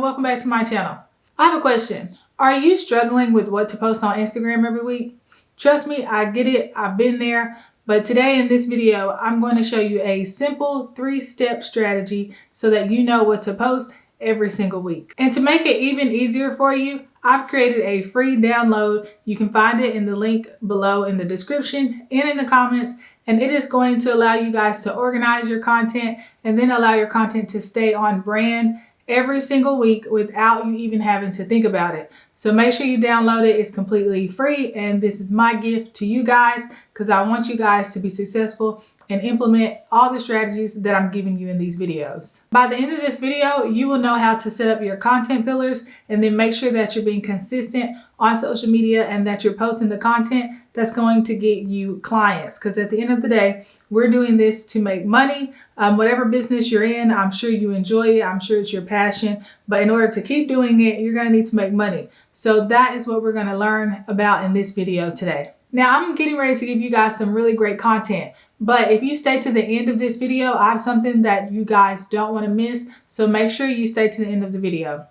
welcome back to my channel. I have a question. Are you struggling with what to post on Instagram every week? Trust me, I get it. I've been there. But today in this video, I'm going to show you a simple 3-step strategy so that you know what to post every single week. And to make it even easier for you, I've created a free download. You can find it in the link below in the description and in the comments. And it is going to allow you guys to organize your content and then allow your content to stay on brand every single week without you even having to think about it. So make sure you download it. It's completely free. And this is my gift to you guys because I want you guys to be successful and implement all the strategies that I'm giving you in these videos. By the end of this video, you will know how to set up your content pillars and then make sure that you're being consistent on social media and that you're posting the content that's going to get you clients. Because at the end of the day, we're doing this to make money. Whatever business you're in, I'm sure you enjoy it. I'm sure it's your passion. But in order to keep doing it, you're going to need to make money. So that is what we're going to learn about in this video today. Now, I'm getting ready to give you guys some really great content. But if you stay to the end of this video, I have something that you guys don't want to miss. So make sure you stay to the end of the video.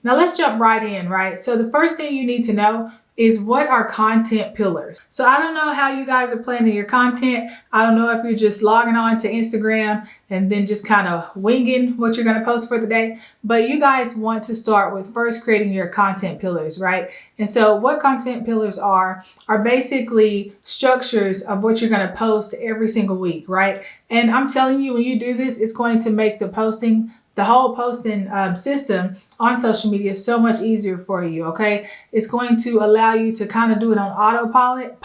Now let's jump right in, right? So the first thing you need to know is what are content pillars. So I don't know how you guys are planning your content. I don't know if you're just logging on to Instagram and then just kind of winging what you're going to post for the day. But you guys want to start with first creating your content pillars, right? And so what content pillars are basically structures of what you're going to post every single week, right? And I'm telling you, when you do this, it's going to make the whole posting system on social media so much easier for you, okay? It's going to allow you to kind of do it on autopilot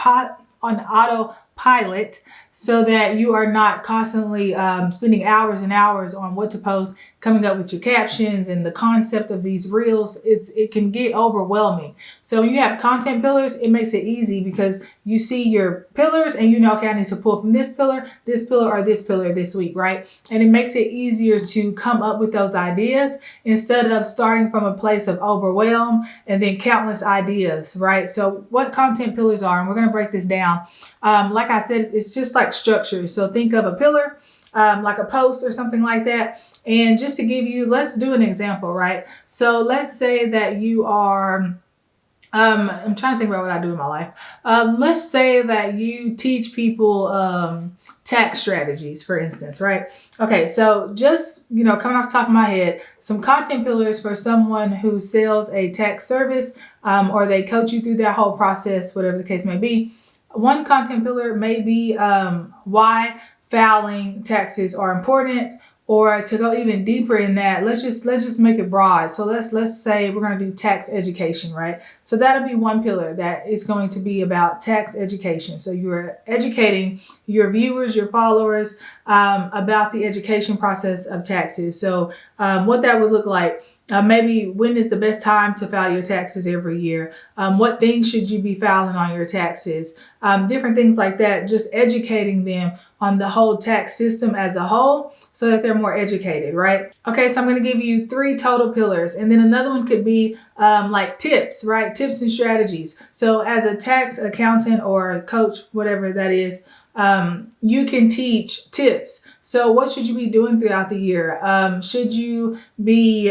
so that you are not constantly spending hours and hours on what to post, coming up with your captions and the concept of these reels. It can get overwhelming. So when you have content pillars, it makes it easy because you see your pillars and you know, okay, I need to pull from this pillar, or this pillar this week, right? And it makes it easier to come up with those ideas instead of starting from a place of overwhelm and then countless ideas, right? So what content pillars are, and we're going to break this down. Like I said, it's just like structure. So think of a pillar, like a post or something like that. And just to give you, let's do an example, right? So let's say that you are, I'm trying to think about what I do in my life. Let's say that you teach people tax strategies, for instance, right? Okay, so just, coming off the top of my head, some content pillars for someone who sells a tax service, or they coach you through that whole process, whatever the case may be. One content pillar may be why filing taxes are important, or to go even deeper in that, let's just make it broad. So let's say we're going to do tax education, right? So that'll be one pillar that is going to be about tax education. So you're educating your viewers, your followers about the education process of taxes. So what that would look like. Maybe when is the best time to file your taxes every year? What things should you be filing on your taxes? Different things like that, just educating them on the whole tax system as a whole so that they're more educated, right? Okay, so I'm going to give you 3 total pillars. And then another one could be like tips, right? Tips and strategies. So as a tax accountant or coach, whatever that is, you can teach tips. So what should you be doing throughout the year? Should you be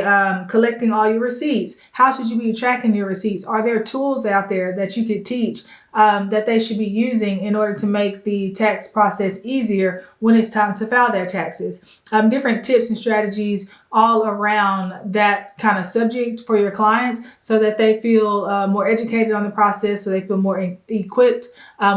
collecting all your receipts? How should you be tracking your receipts? Are there tools out there that you could teach that they should be using in order to make the tax process easier when it's time to file their taxes? Different tips and strategies all around that kind of subject for your clients so that they feel more educated on the process, so they feel more equipped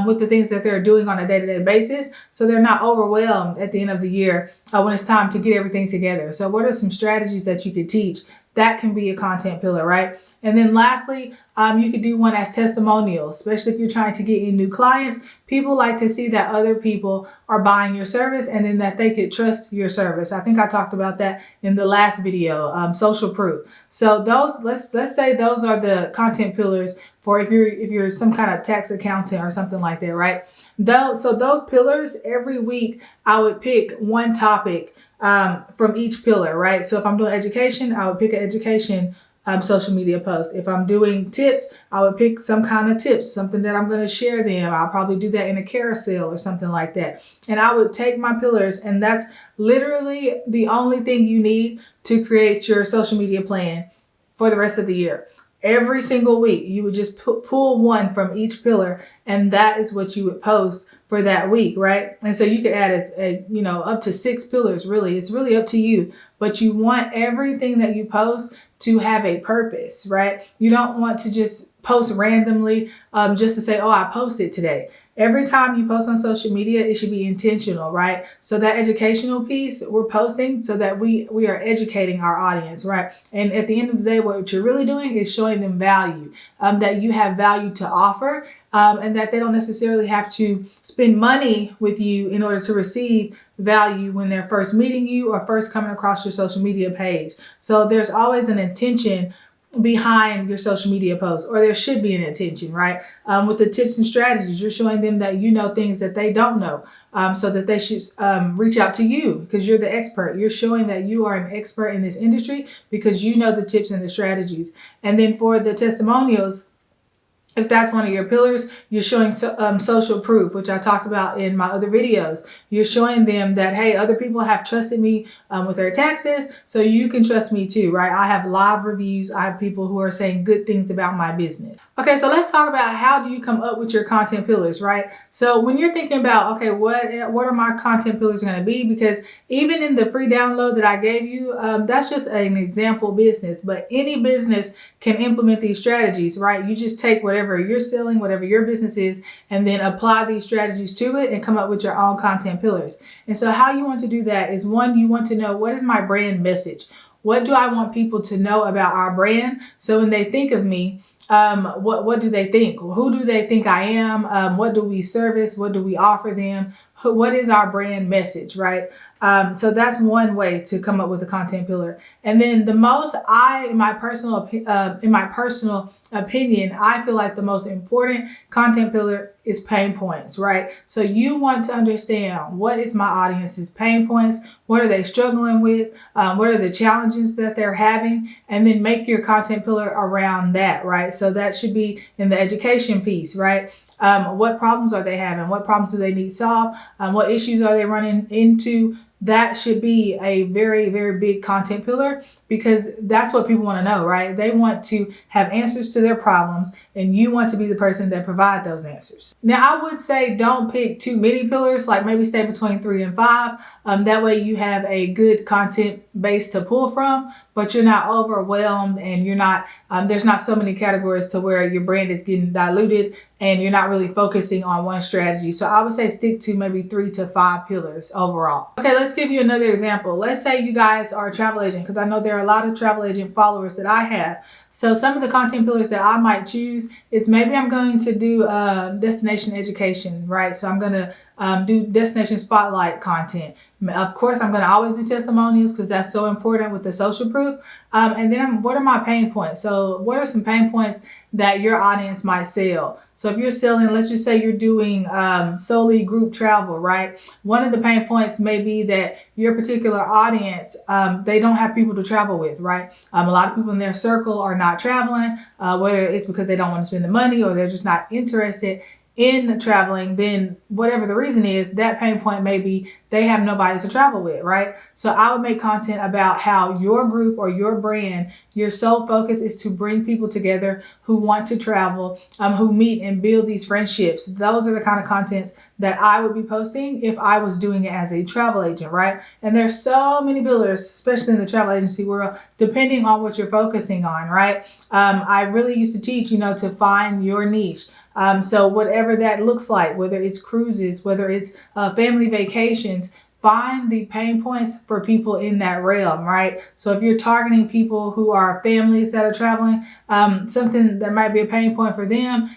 with the things that they're doing on a day-to-day basis, so they're not overwhelmed at the end of the year when it's time to get everything together. So what are some strategies that you could teach? That can be a content pillar, right? And then lastly, you could do one as testimonials, especially if you're trying to get in new clients. People like to see that other people are buying your service and then that they could trust your service. I think I talked about that in the last video, social proof. So those, let's say those are the content pillars for if you're some kind of tax accountant or something like that, right? So those pillars, every week I would pick one topic from each pillar, right? So if I'm doing education, I would pick an education social media post. If I'm doing tips, I would pick some kind of tips, something that I'm going to share them. I'll probably do that in a carousel or something like that. And I would take my pillars, and that's literally the only thing you need to create your social media plan. for the rest of the year. Every single week, you would just pull one from each pillar, and that is what you would post for that week, right? And so you could add up to 6 pillars. Really, it's really up to you. But you want everything that you post to have a purpose, right? You don't want to just post randomly just to say, oh, I posted today. Every time you post on social media, it should be intentional, right? So that educational piece we're posting so that we are educating our audience, right? And at the end of the day, what you're really doing is showing them value, that you have value to offer, and that they don't necessarily have to spend money with you in order to receive value when they're first meeting you or first coming across your social media page. So there's always an intention behind your social media posts, or there should be an intention, right? With the tips and strategies, you're showing them that you know things that they don't know, so that they should reach out to you because you're the expert. You're showing that you are an expert in this industry because you know the tips and the strategies. And then for the testimonials, if that's one of your pillars, you're showing social proof, which I talked about in my other videos. You're showing them that, hey, other people have trusted me with their taxes, so you can trust me too, right? I have live reviews. I have people who are saying good things about my business. Okay, so let's talk about how do you come up with your content pillars, right? So when you're thinking about, okay, what are my content pillars going to be? Because even in the free download that I gave you, that's just an example business, but any business can implement these strategies, right? You just take whatever you're selling, whatever your business is, and then apply these strategies to it and come up with your own content pillars. And so how you want to do that is, one, you want to know, what is my brand message? What do I want people to know about our brand? So when they think of me, what do they think? Who do they think I am? What do we service? What do we offer them? What is our brand message, right? So that's one way to come up with a content pillar. And then the most, in my personal opinion, I feel like the most important content pillar is pain points, right? So you want to understand, what is my audience's pain points? What are they struggling with? What are the challenges that they're having? And then make your content pillar around that, right? So that should be in the education piece, right? What problems are they having? What problems do they need solved? What issues are they running into? That should be a very, very big content pillar, because that's what people want to know, right? They want to have answers to their problems, and you want to be the person that provide those answers. Now, I would say don't pick too many pillars, like maybe stay between 3 and 5. That way you have a good content base to pull from, but you're not overwhelmed, and you're not, there's not so many categories to where your brand is getting diluted and you're not really focusing on one strategy. So I would say stick to maybe 3 to 5 pillars overall. Okay, let's give you another example. Let's say you guys are a travel agent, because I know there are a lot of travel agent followers that I have. So some of the content pillars that I might choose is, maybe I'm going to do destination education, right? So I'm going to do destination spotlight content. Of course, I'm going to always do testimonials because that's so important with the social proof. And then what are my pain points? So what are some pain points that your audience might sell? So if you're selling, let's just say you're doing solely group travel, right? One of the pain points may be that your particular audience, they don't have people to travel with, right? A lot of people in their circle are not traveling, whether it's because they don't want to spend the money or they're just not interested in traveling. Then whatever the reason is, that pain point may be they have nobody to travel with, right? So I would make content about how your group or your brand, your sole focus is to bring people together who want to travel, who meet and build these friendships. Those are the kind of contents that I would be posting if I was doing it as a travel agent, right? And there's so many pillars, especially in the travel agency world, depending on what you're focusing on, right? I really used to teach, to find your niche. So whatever that looks like, whether it's cruises, whether it's family vacations, find the pain points for people in that realm, right? So if you're targeting people who are families that are traveling, something that might be a pain point for them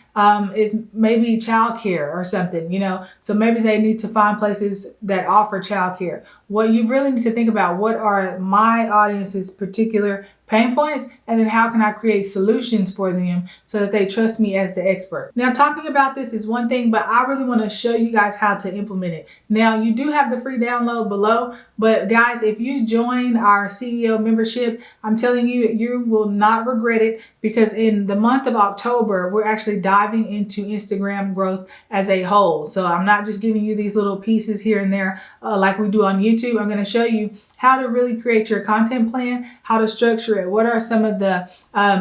is maybe childcare or something, So maybe they need to find places that offer childcare. What you really need to think about, what are my audience's particular pain points, and then how can I create solutions for them so that they trust me as the expert. Now, talking about this is one thing, but I really want to show you guys how to implement it. Now, you do have the free download below, but guys, if you join our CEO membership, I'm telling you, you will not regret it, because in the month of October, we're actually diving into Instagram growth as a whole. So I'm not just giving you these little pieces here and there like we do on YouTube. I'm going to show you how to really create your content plan, how to structure it, what are some of the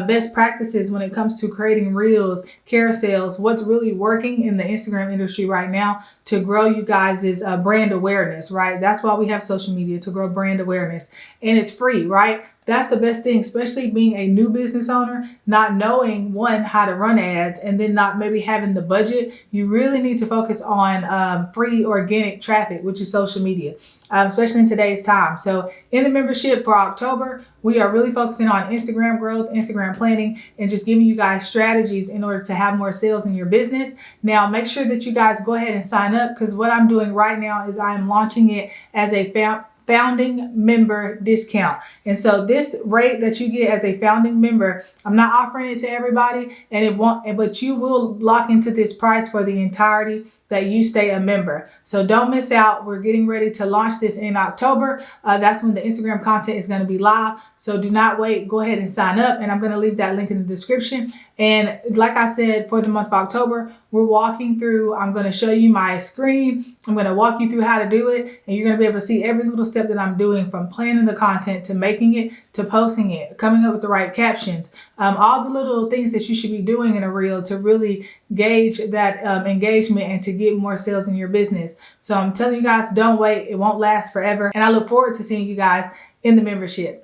best practices when it comes to creating reels, carousels, what's really working in the Instagram industry right now to grow you guys' brand awareness, right? That's why we have social media, to grow brand awareness. And it's free, right? That's the best thing, especially being a new business owner, not knowing one, how to run ads, and then not maybe having the budget. You really need to focus on free organic traffic, which is social media, especially in today's time. So in the membership for October, we are really focusing on Instagram growth, Instagram planning, and just giving you guys strategies in order to have more sales in your business. Now, make sure that you guys go ahead and sign up, because what I'm doing right now is I am launching it as a founding member discount. And so this rate that you get as a founding member, I'm not offering it to everybody, but you will lock into this price for the entirety that you stay a member. So don't miss out. We're getting ready to launch this in October. That's when the Instagram content is going to be live. So do not wait. Go ahead and sign up. And I'm going to leave that link in the description. And like I said, for the month of October, we're walking through, I'm going to show you my screen. I'm going to walk you through how to do it. And you're going to be able to see every little step that I'm doing, from planning the content to making it to posting it, coming up with the right captions, all the little things that you should be doing in a reel to really gauge that engagement and to get more sales in your business. So I'm telling you guys, don't wait. It won't last forever. And I look forward to seeing you guys in the membership.